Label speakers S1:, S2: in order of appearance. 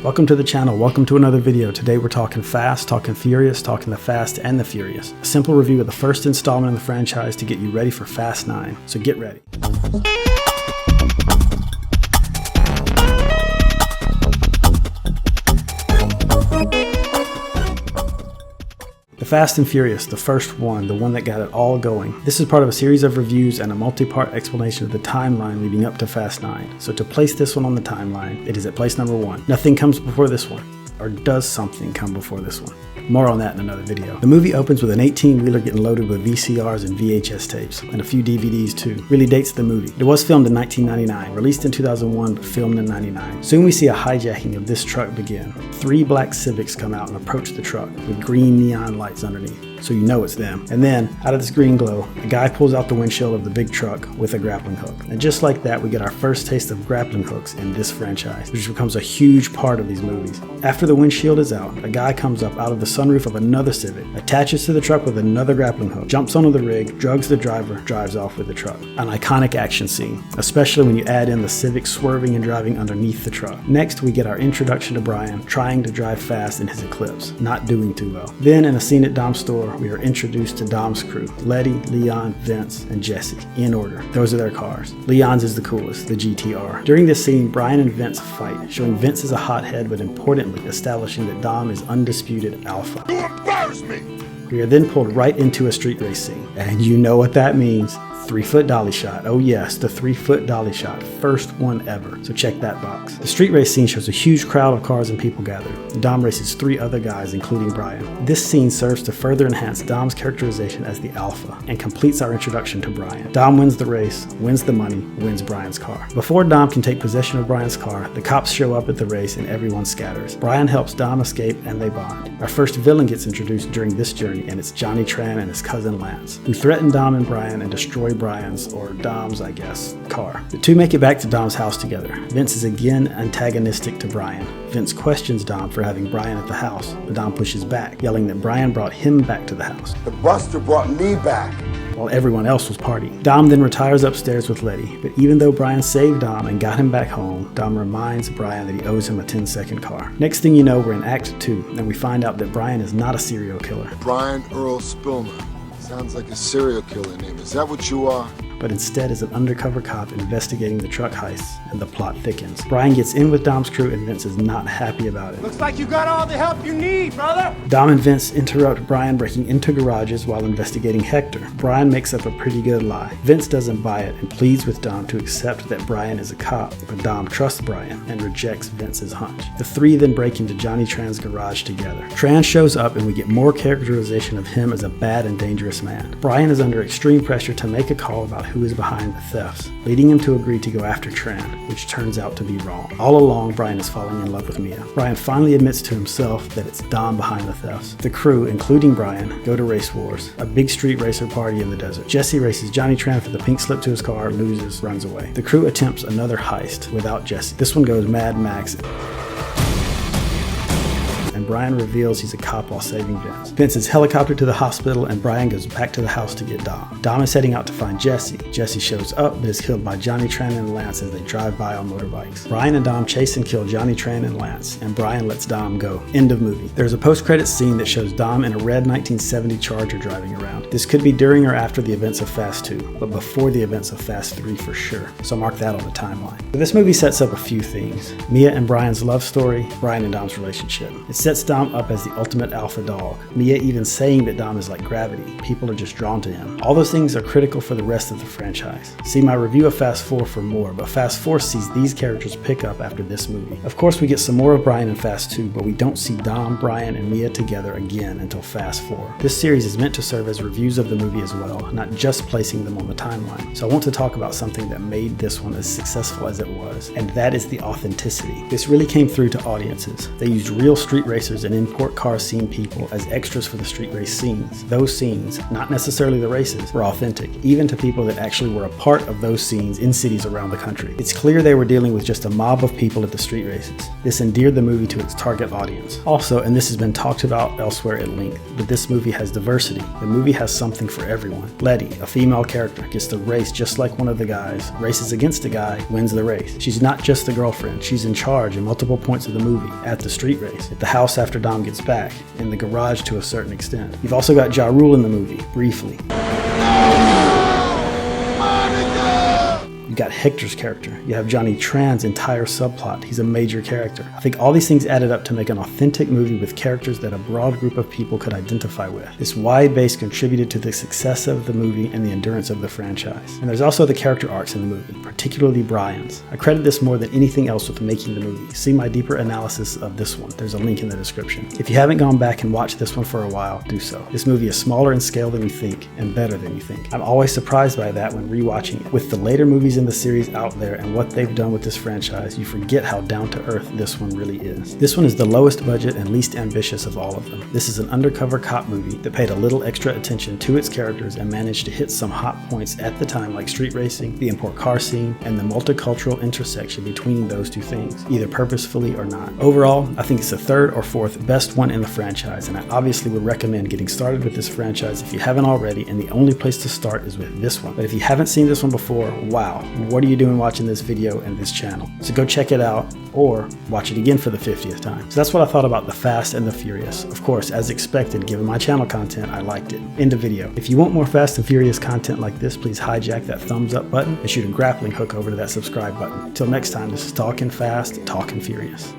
S1: Welcome to the channel, welcome to another video. Today we're talking Fast, talking Furious, talking the Fast and the Furious. A simple review of the first installment in the franchise to get you ready for Fast 9. So get ready. The Fast and Furious, the first one, the one that got it all going. This is part of a series of reviews and a multi-part explanation of the timeline leading up to Fast 9. So to place this one on the timeline, it is at place number 1. Nothing comes before this one. Or does something come before this one? More on that in another video. The movie opens with an 18-wheeler getting loaded with VCRs and VHS tapes, and a few DVDs too. Really dates the movie. It was filmed in 1999, released in 2001, but filmed in 99. Soon we see a hijacking of this truck begin. 3 black Civics come out and approach the truck with green neon lights underneath, so you know it's them. And then, out of this green glow, a guy pulls out the windshield of the big truck with a grappling hook. And just like that, we get our first taste of grappling hooks in this franchise, which becomes a huge part of these movies. After the windshield is out, a guy comes up out of the sunroof of another Civic, attaches to the truck with another grappling hook, jumps onto the rig, drugs the driver, drives off with the truck. An iconic action scene, especially when you add in the Civic swerving and driving underneath the truck. Next, we get our introduction to Brian trying to drive fast in his Eclipse, not doing too well. Then, in a scene at Dom's store, we are introduced to Dom's crew, Letty, Leon, Vince, and Jesse, in order. Those are their cars. Leon's is the coolest, the GTR. During this scene, Brian and Vince fight, showing Vince is a hothead, but importantly, establishing that Dom is undisputed alpha.
S2: You embarrass me!
S1: We are then pulled right into a street race scene, and you know what that means. 3-foot dolly shot. Oh yes, the 3-foot dolly shot. First one ever. So check that box. The street race scene shows a huge crowd of cars and people gathered. Dom races 3 other guys, including Brian. This scene serves to further enhance Dom's characterization as the alpha and completes our introduction to Brian. Dom wins the race, wins the money, wins Brian's car. Before Dom can take possession of Brian's car, the cops show up at the race and everyone scatters. Brian helps Dom escape and they bond. Our first villain gets introduced during this journey, and it's Johnny Tran and his cousin Lance, who threaten Dom and Brian and destroy Brian's, or Dom's, I guess, car. The two make it back to Dom's house together. Vince is again antagonistic to Brian. Vince questions Dom for having Brian at the house, but Dom pushes back, yelling that Brian brought him back to the house.
S2: The Buster brought me back.
S1: While everyone else was partying. Dom then retires upstairs with Letty, but even though Brian saved Dom and got him back home, Dom reminds Brian that he owes him a 10-second car. Next thing you know, we're in Act 2, and we find out that Brian is not a serial killer.
S2: Brian Earl Spillman. Sounds like a serial killer name. Is that what you are?
S1: But instead is an undercover cop investigating the truck heists, and the plot thickens. Brian gets in with Dom's crew, and Vince is not happy about it.
S3: Looks like you got all the help you need, brother!
S1: Dom and Vince interrupt Brian breaking into garages while investigating Hector. Brian makes up a pretty good lie. Vince doesn't buy it and pleads with Dom to accept that Brian is a cop, but Dom trusts Brian and rejects Vince's hunch. The 3 then break into Johnny Tran's garage together. Tran shows up and we get more characterization of him as a bad and dangerous man. Brian is under extreme pressure to make a call about who is behind the thefts, leading him to agree to go after Tran, which turns out to be wrong. All along, Brian is falling in love with Mia. Brian finally admits to himself that it's Dom behind the thefts. The crew, including Brian, go to Race Wars, a big street racer party in the desert. Jesse races Johnny Tran for the pink slip to his car, loses, runs away. The crew attempts another heist without Jesse. This one goes Mad Max, and Brian reveals he's a cop while saving Vince. Vince is helicoptered to the hospital, and Brian goes back to the house to get Dom. Dom is heading out to find Jesse. Jesse shows up, but is killed by Johnny Tran and Lance as they drive by on motorbikes. Brian and Dom chase and kill Johnny Tran and Lance, and Brian lets Dom go. End of movie. There's a post-credits scene that shows Dom in a red 1970 Charger driving around. This could be during or after the events of Fast 2, but before the events of Fast 3 for sure, so mark that on the timeline. But this movie sets up a few things. Mia and Brian's love story, Brian and Dom's relationship. It sets Dom up as the ultimate alpha dog. Mia even saying that Dom is like gravity. People are just drawn to him. All those things are critical for the rest of the franchise. See my review of Fast 4 for more, but Fast 4 sees these characters pick up after this movie. Of course, we get some more of Brian in Fast 2, but we don't see Dom, Brian, and Mia together again until Fast 4. This series is meant to serve as reviews of the movie as well, not just placing them on the timeline. So I want to talk about something that made this one as successful as it was, and that is the authenticity. This really came through to audiences. They used real street racers racers and import car scene people as extras for the street race scenes. Those scenes, not necessarily the races, were authentic, even to people that actually were a part of those scenes in cities around the country. It's clear they were dealing with just a mob of people at the street races. This endeared the movie to its target audience. Also, and this has been talked about elsewhere at length, but this movie has diversity. The movie has something for everyone. Letty, a female character, gets to race just like one of the guys, races against a guy, wins the race. She's not just the girlfriend, she's in charge at multiple points of the movie, at the street race, at the house after Dom gets back, in the garage to a certain extent. You've also got Ja Rule in the movie, briefly. You've got Hector's character. You have Johnny Tran's entire subplot. He's a major character. I think all these things added up to make an authentic movie with characters that a broad group of people could identify with. This wide base contributed to the success of the movie and the endurance of the franchise. And there's also the character arcs in the movie, particularly Brian's. I credit this more than anything else with making the movie. See my deeper analysis of this one. There's a link in the description. If you haven't gone back and watched this one for a while, do so. This movie is smaller in scale than you think, and better than you think. I'm always surprised by that when rewatching it. With the later movies in the series out there and what they've done with this franchise, you forget how down to earth this one really is. This one is the lowest budget and least ambitious of all of them. This is an undercover cop movie that paid a little extra attention to its characters and managed to hit some hot points at the time, like street racing, the import car scene, and the multicultural intersection between those two things, either purposefully or not. Overall, I think it's the third or fourth best one in the franchise, and I obviously would recommend getting started with this franchise if you haven't already, and the only place to start is with this one. But if you haven't seen this one before, wow, what are you doing watching this video and this channel? So go check it out or watch it again for the 50th time. So that's what I thought about The Fast and the Furious. Of course, as expected, given my channel content, I liked it. End of video. If you want more Fast and Furious content like this, please hijack that thumbs up button and shoot a grappling hook over to that subscribe button. Until next time, this is Talking Fast, Talking Furious.